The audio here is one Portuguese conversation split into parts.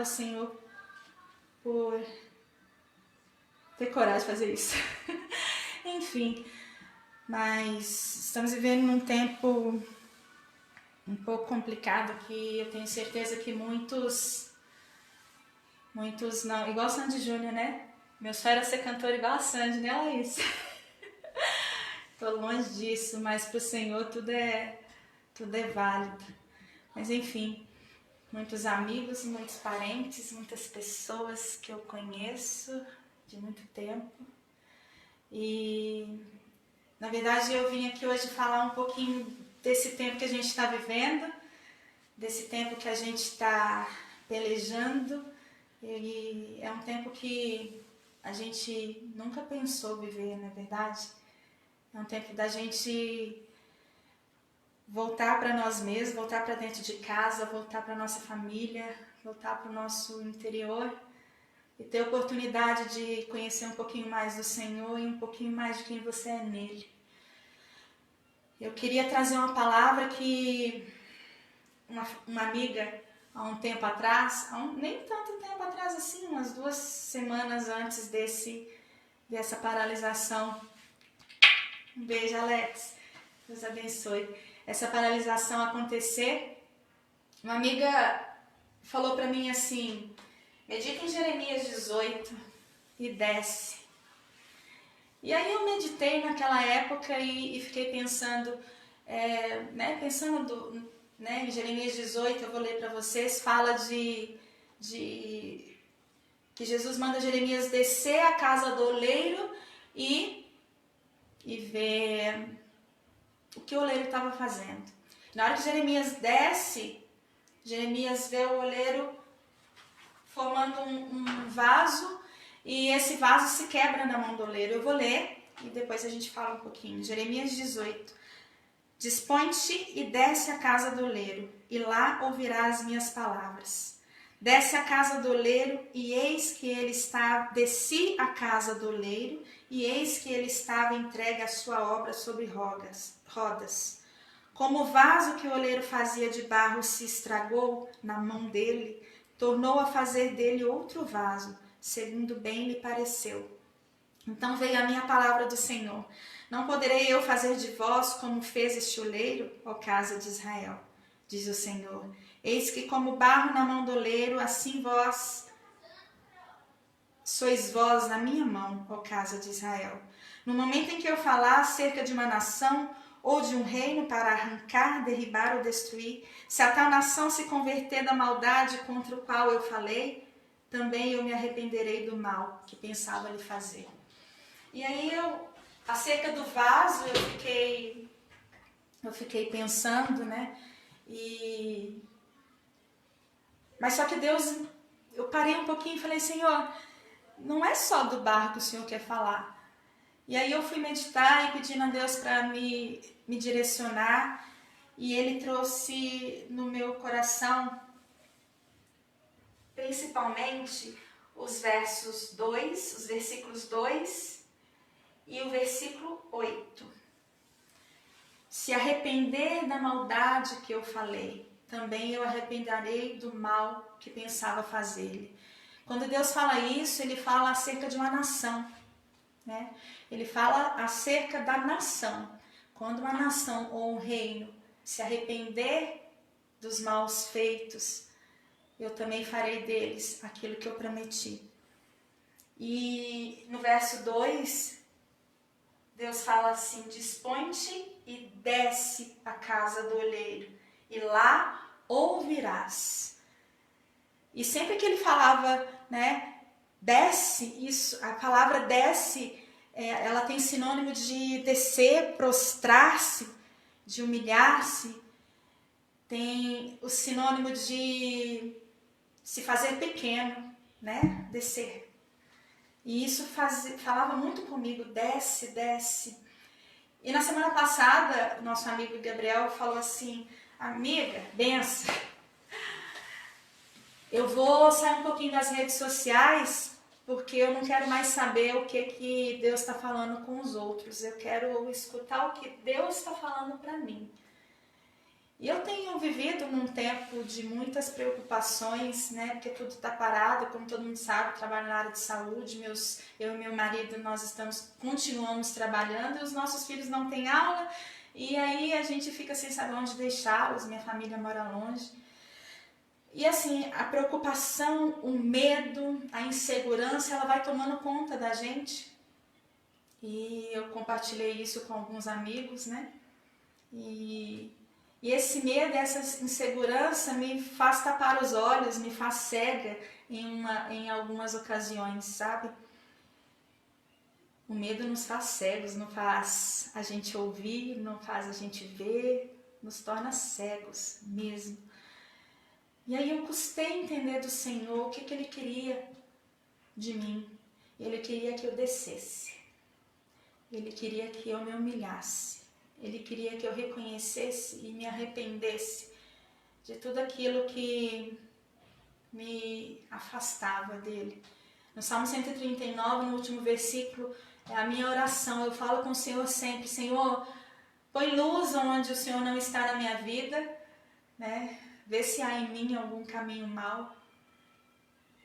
Senhor por ter coragem de fazer isso. Enfim, mas estamos vivendo num tempo um pouco complicado que eu tenho certeza que muitos não, igual a Sandy Júnior, né? Meu sonho era ser cantor igual a Sandy, né, Laís? Tô longe disso, mas pro Senhor tudo é válido. Mas enfim, muitos amigos, muitos parentes, muitas pessoas que eu conheço de muito tempo. E na verdade eu vim aqui hoje falar um pouquinho desse tempo que a gente está vivendo, desse tempo que a gente está pelejando. E é um tempo que a gente nunca pensou viver, não é verdade? É um tempo da gente voltar para nós mesmos, voltar para dentro de casa, voltar para nossa família, voltar para o nosso interior e ter a oportunidade de conhecer um pouquinho mais do Senhor e um pouquinho mais de quem você é nele. Eu queria trazer uma palavra que uma amiga, há um tempo atrás, nem tanto tempo atrás assim, umas 2 semanas antes dessa paralisação. Um beijo, Alex. Deus abençoe. Essa paralisação acontecer, uma amiga falou para mim assim: medita em Jeremias 18 e desce. E aí eu meditei naquela época e fiquei pensando, em Jeremias 18, eu vou ler para vocês, fala de que Jesus manda Jeremias descer à casa do oleiro e ver o que o oleiro estava fazendo. Na hora que Jeremias desce, Jeremias vê o oleiro formando um vaso e esse vaso se quebra na mão do oleiro. Eu vou ler e depois a gente fala um pouquinho. Jeremias 18. Dispõe-te e desce à casa do oleiro, e lá ouvirás minhas palavras. Desce à casa do oleiro, e eis que ele estava, desci à casa do oleiro, e eis que ele estava entregue à sua obra sobre rodas. Como o vaso que o oleiro fazia de barro se estragou na mão dele, tornou a fazer dele outro vaso, segundo bem lhe pareceu. Então veio a minha palavra do Senhor: não poderei eu fazer de vós como fez este oleiro, ó casa de Israel, diz o Senhor. Eis que como barro na mão do oleiro, assim sois vós na minha mão, ó casa de Israel. No momento em que eu falar acerca de uma nação ou de um reino para arrancar, derribar ou destruir, se a tal nação se converter da maldade contra o qual eu falei, também eu me arrependerei do mal que pensava lhe fazer. E aí acerca do vaso, eu fiquei pensando, né? Mas só que Deus, eu parei um pouquinho e falei: Senhor, não é só do barro que o Senhor quer falar. E aí eu fui meditar e pedindo a Deus para me direcionar, e Ele trouxe no meu coração, principalmente, os versículos 2 e o versículo 8. Se arrepender da maldade que eu falei, também eu arrependerei do mal que pensava fazer-lhe. Quando Deus fala isso, Ele fala acerca de uma nação, né? Ele fala acerca da nação. Quando uma nação ou um reino se arrepender dos maus feitos, eu também farei deles aquilo que eu prometi. E no verso 2, Deus fala assim: dispõe-te e desce à casa do oleiro, e lá ouvirás. E sempre que ele falava, né, desce, isso, a palavra desce, ela tem sinônimo de descer, prostrar-se, de humilhar-se, tem o sinônimo de se fazer pequeno, né, descer. E isso falava muito comigo: desce, desce. E na semana passada, nosso amigo Gabriel falou assim: amiga, benção, eu vou sair um pouquinho das redes sociais, porque eu não quero mais saber o que Deus está falando com os outros. Eu quero escutar o que Deus está falando para mim. E eu tenho vivido num tempo de muitas preocupações, né? Porque tudo está parado, como todo mundo sabe, trabalho na área de saúde. Eu e meu marido, nós continuamos trabalhando e os nossos filhos não têm aula. E aí a gente fica sem saber onde deixá-los, minha família mora longe. E assim, a preocupação, o medo, a insegurança, ela vai tomando conta da gente. E eu compartilhei isso com alguns amigos, né? E esse medo, essa insegurança me faz tapar os olhos, me faz cega em algumas ocasiões, sabe? O medo nos faz cegos, não faz a gente ouvir, não faz a gente ver, nos torna cegos mesmo. E aí eu custei entender do Senhor o que Ele queria de mim. Ele queria que eu descesse. Ele queria que eu me humilhasse. Ele queria que eu reconhecesse e me arrependesse de tudo aquilo que me afastava dele. No Salmo 139, no último versículo, é a minha oração. Eu falo com o Senhor sempre: Senhor, põe luz onde o Senhor não está na minha vida, né? Vê se há em mim algum caminho mau.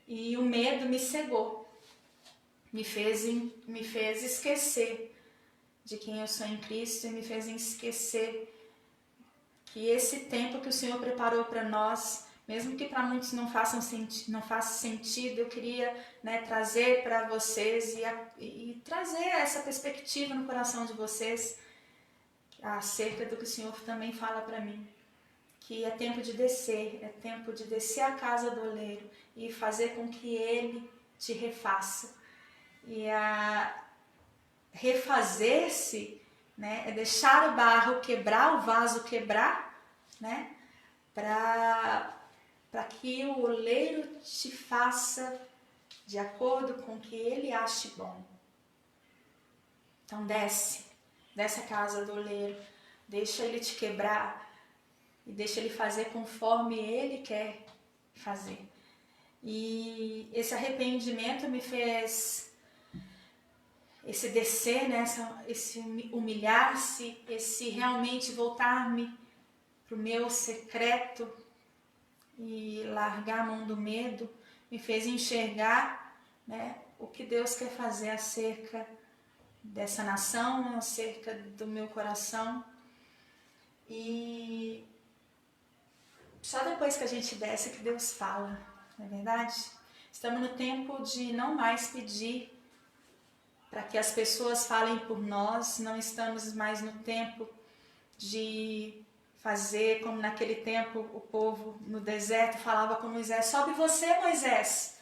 E o medo me cegou, me fez esquecer de quem eu sou em Cristo e me fez esquecer que esse tempo que o Senhor preparou para nós, mesmo que para muitos não faça sentido, eu queria, né, trazer para vocês e trazer essa perspectiva no coração de vocês acerca do que o Senhor também fala para mim. Que é tempo de descer a casa do oleiro e fazer com que ele te refaça. E a refazer-se, né, é deixar o barro quebrar, o vaso quebrar, né, para que o oleiro te faça de acordo com o que ele ache bom. Então desce a casa do oleiro, deixa ele te quebrar e deixa ele fazer conforme ele quer fazer. E esse arrependimento me fez esse descer, né, esse humilhar-se, esse realmente voltar-me para o meu secreto e largar a mão do medo, me fez enxergar, né, o que Deus quer fazer acerca dessa nação, acerca do meu coração. E só depois que a gente desce que Deus fala, não é verdade? Estamos no tempo de não mais pedir para que as pessoas falem por nós, não estamos mais no tempo de fazer como naquele tempo o povo no deserto falava com Moisés: sobe você, Moisés,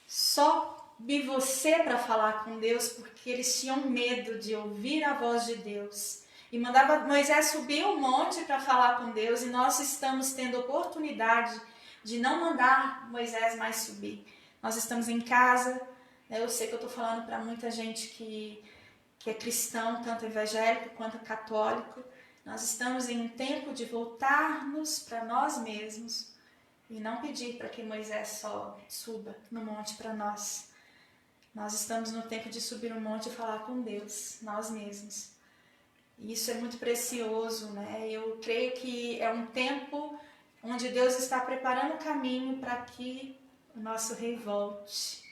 sobe você para falar com Deus, porque eles tinham medo de ouvir a voz de Deus. E mandava Moisés subir um monte para falar com Deus, e nós estamos tendo oportunidade de não mandar Moisés mais subir. Nós estamos em casa. Eu sei que eu estou falando para muita gente que é cristão, tanto evangélico quanto católico. Nós estamos em um tempo de voltarmos para nós mesmos e não pedir para que Moisés suba no monte para nós. Nós estamos no tempo de subir no monte e falar com Deus, nós mesmos. E isso é muito precioso, né? Eu creio que é um tempo onde Deus está preparando o caminho para que o nosso rei volte.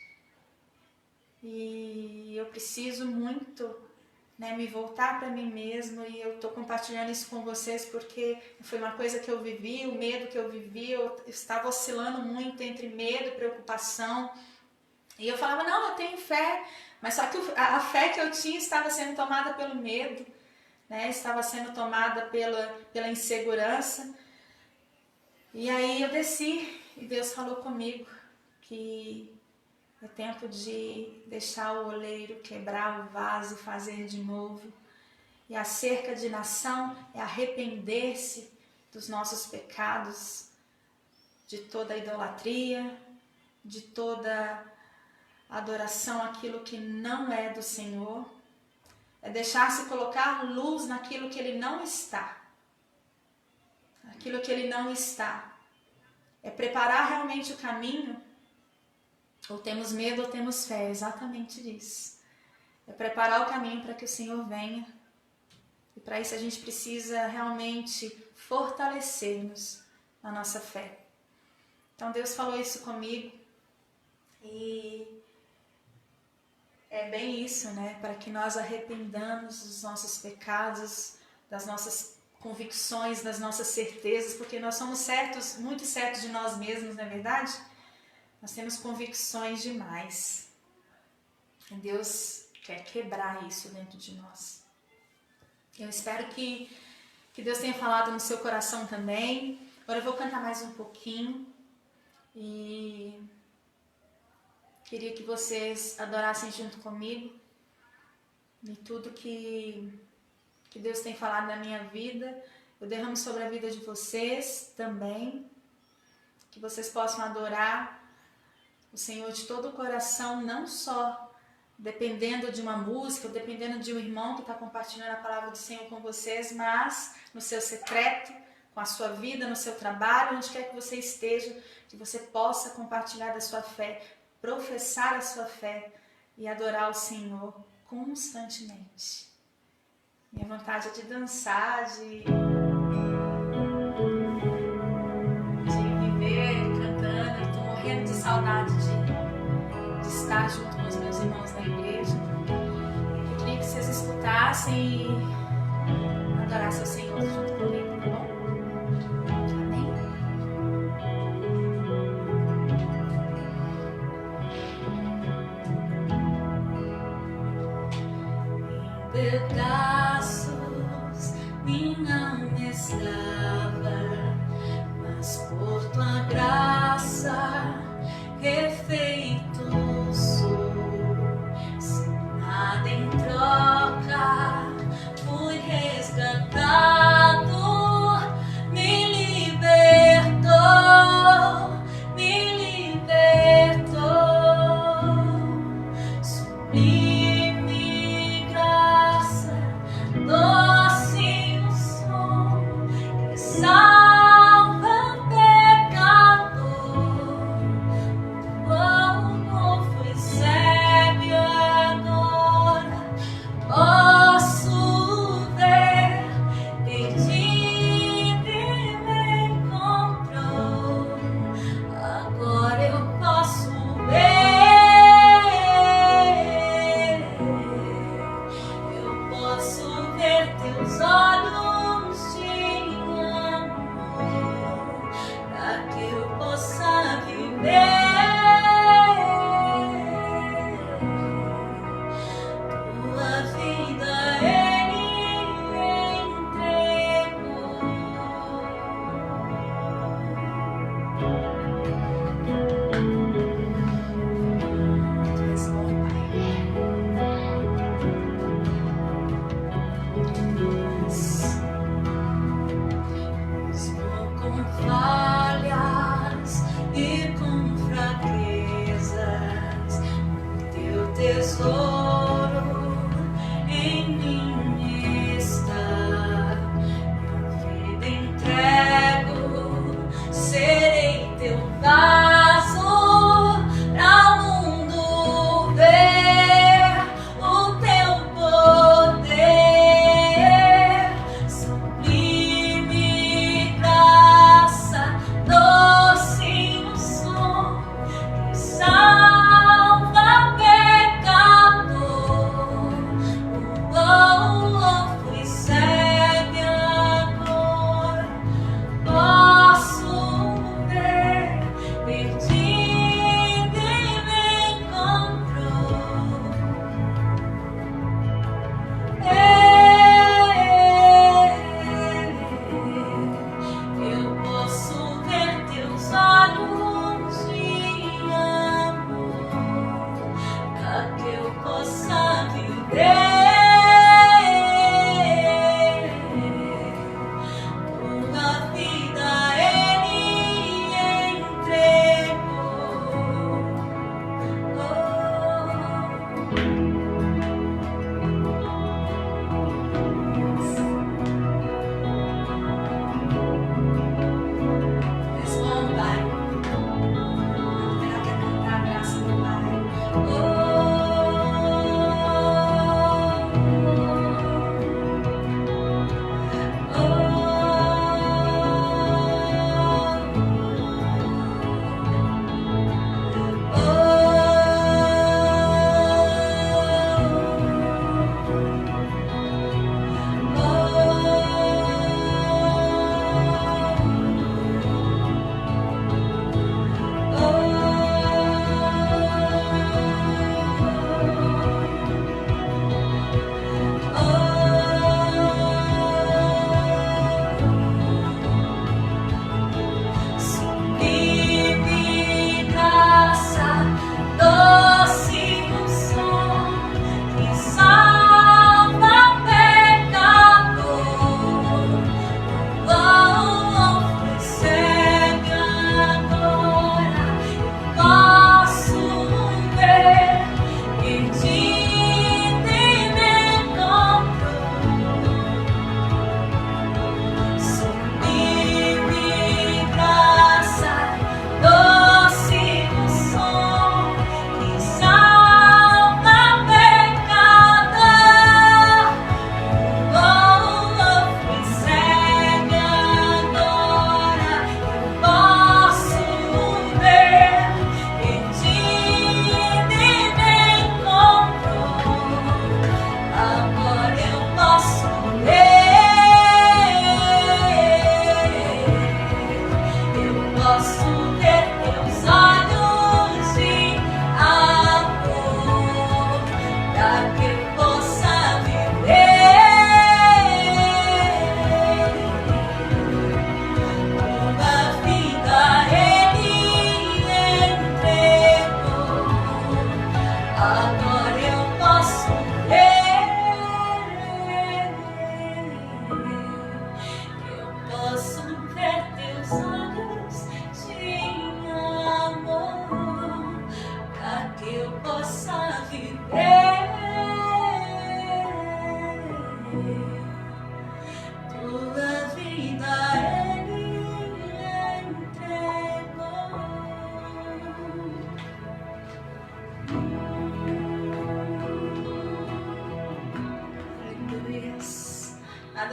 E eu preciso muito, né, me voltar para mim mesmo, e eu estou compartilhando isso com vocês porque foi uma coisa que eu vivi, o medo que eu vivi, eu estava oscilando muito entre medo e preocupação. E eu falava: não, eu tenho fé, mas só que a fé que eu tinha estava sendo tomada pelo medo, né, estava sendo tomada pela insegurança. E aí eu desci e Deus falou comigo que é tempo de deixar o oleiro quebrar o vaso e fazer de novo. E acerca de nação é arrepender-se dos nossos pecados, de toda idolatria, de toda adoração àquilo que não é do Senhor. É deixar-se colocar luz naquilo que Ele não está. Aquilo que Ele não está. É preparar realmente o caminho. Ou temos medo ou temos fé, é exatamente isso. É preparar o caminho para que o Senhor venha E para isso a gente precisa realmente fortalecer-nos na nossa fé. Então Deus falou isso comigo e é bem isso, né? Para que nós arrependamos dos nossos pecados, das nossas convicções, das nossas certezas, porque nós somos certos, muito certos de nós mesmos, não é verdade? Nós temos convicções demais. E Deus quer quebrar isso dentro de nós. Eu espero que Deus tenha falado no seu coração também. Agora eu vou cantar mais um pouquinho e queria que vocês adorassem junto comigo e tudo que Deus tem falado na minha vida, eu derramo sobre a vida de vocês também, que vocês possam adorar o Senhor de todo o coração, não só dependendo de uma música, ou dependendo de um irmão que está compartilhando a palavra do Senhor com vocês, mas no seu secreto, com a sua vida, no seu trabalho, onde quer que você esteja, que você possa compartilhar da sua fé, professar a sua fé e adorar o Senhor constantemente. Minha vontade é de dançar, de viver cantando. Estou morrendo de saudade de estar junto com os meus irmãos na igreja. Eu queria que vocês escutassem e adorassem o Senhor junto comigo, tá bom? Amém? Pedaços minha alma estava, mas por tua graça refeito sou. Sem nada em troca, fui resgatado, me libertou, me libertou. Sublime graça, doce o som que salva pecador. Oh, fui cego agora, posso ver, perdido e me encontrou. Agora eu posso ver, eu posso ver teus olhos de amor, para que eu possa viver tua vida. Ele entregou. Tu és bom, Pai. Mesmo com falhas e com fraquezas, teu tesouro em mim está. Minha vida entrego, serei teu vaso para o mundo ver o teu poder. Sublime graça, doce o som que salva pecador.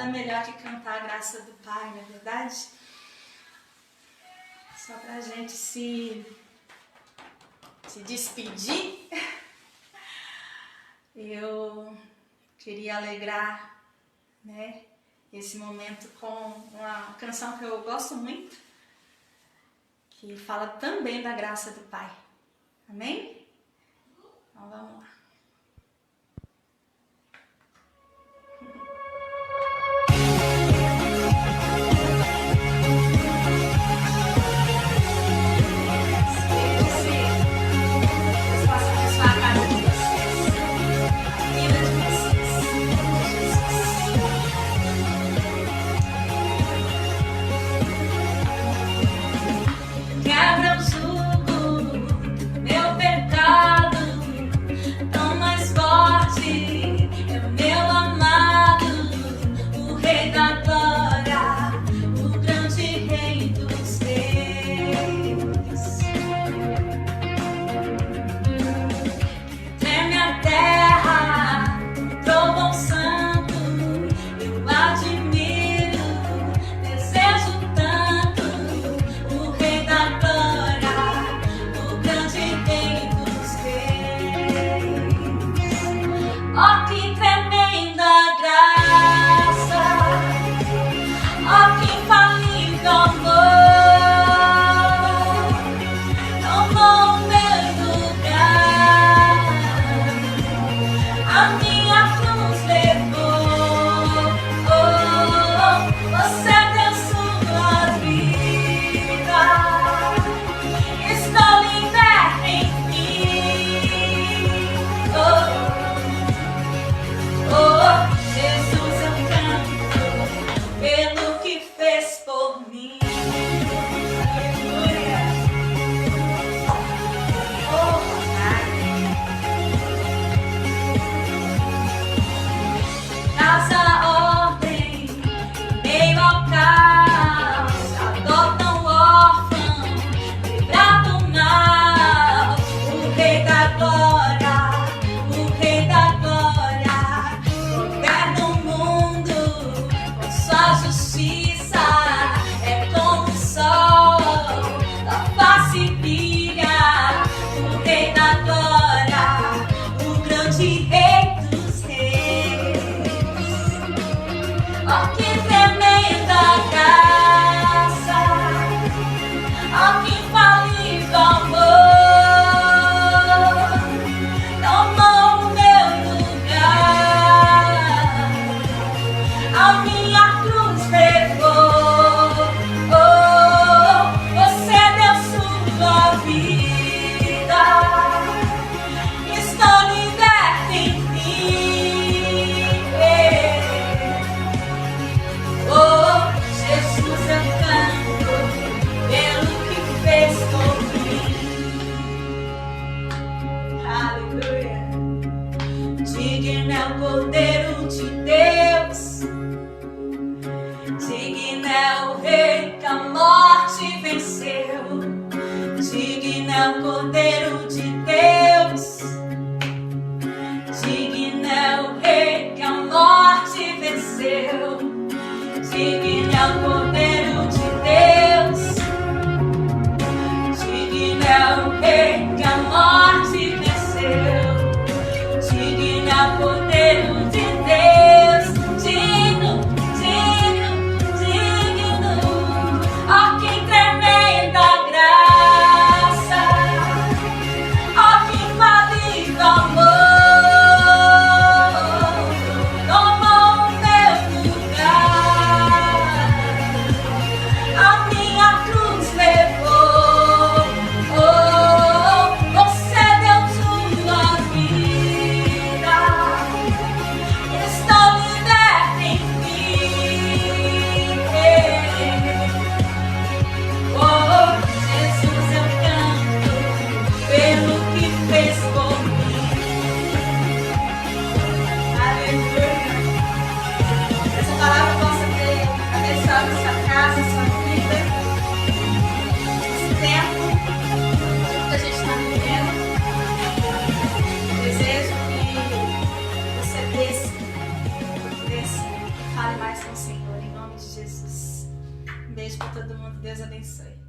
nada melhor que cantar a graça do Pai, não é verdade? Só pra gente se despedir, eu queria alegrar, né, esse momento com uma canção que eu gosto muito, que fala também da graça do Pai. Amém? Então vamos lá. Quebra o jugo, meu pecado, tão mais forte é o meu amado, o Rei da Glória, o grande Rei dos Reis. Treme a terra, trovão santo, eu admiro, desejo tanto o Rei da Glória, o grande Rei dos Reis. Oh, que tremenda graça! Oh, que infalível amor! Tomou o meu lugar, a minha cruz levou. Você deu sua vida, estou liberta em mim. Jesus, eu canto pelo que fez por mim. Aleluia. Traz a ordem em meio ao caos, adota um órfão, livra do mal, o Rei da Glória, o Rei da Glória, governa o mundo com sua justiça, é como o sol, da face brilha, o Rei da Glória, o grande Rei dos Reis. Oh, que tremenda graça! Oh, que infalível amor! Tomou o meu lugar, a minha cruz levou. Você deu sua vida, estou liberta em mim. Jesus, eu canto pelo que fez por mim. Aleluia. Digno é o Cordeiro de Deus, digno é o Rei que a morte venceu. Digno é o Cordeiro de Deus, digno é o Rei que a morte venceu. Digno é o Cordeiro de Deus, digno é o Rei que a morte venceu. Digno é o Cordeiro de Deus, digno, digno, digno. Oh, que tremenda graça! Oh, que infalível amor! Tomou o meu lugar, a minha cruz levou. Você deu sua vida, estou liberta em mim. Jesus, eu canto pelo que fez por mim. Aleluia. Essa palavra possa ter abençoado sua casa, sua vida, esse tempo que a gente está vivendo. Desejo que você desça, fale fale mais com o Senhor, em nome de Jesus. Um beijo para todo mundo, Deus abençoe.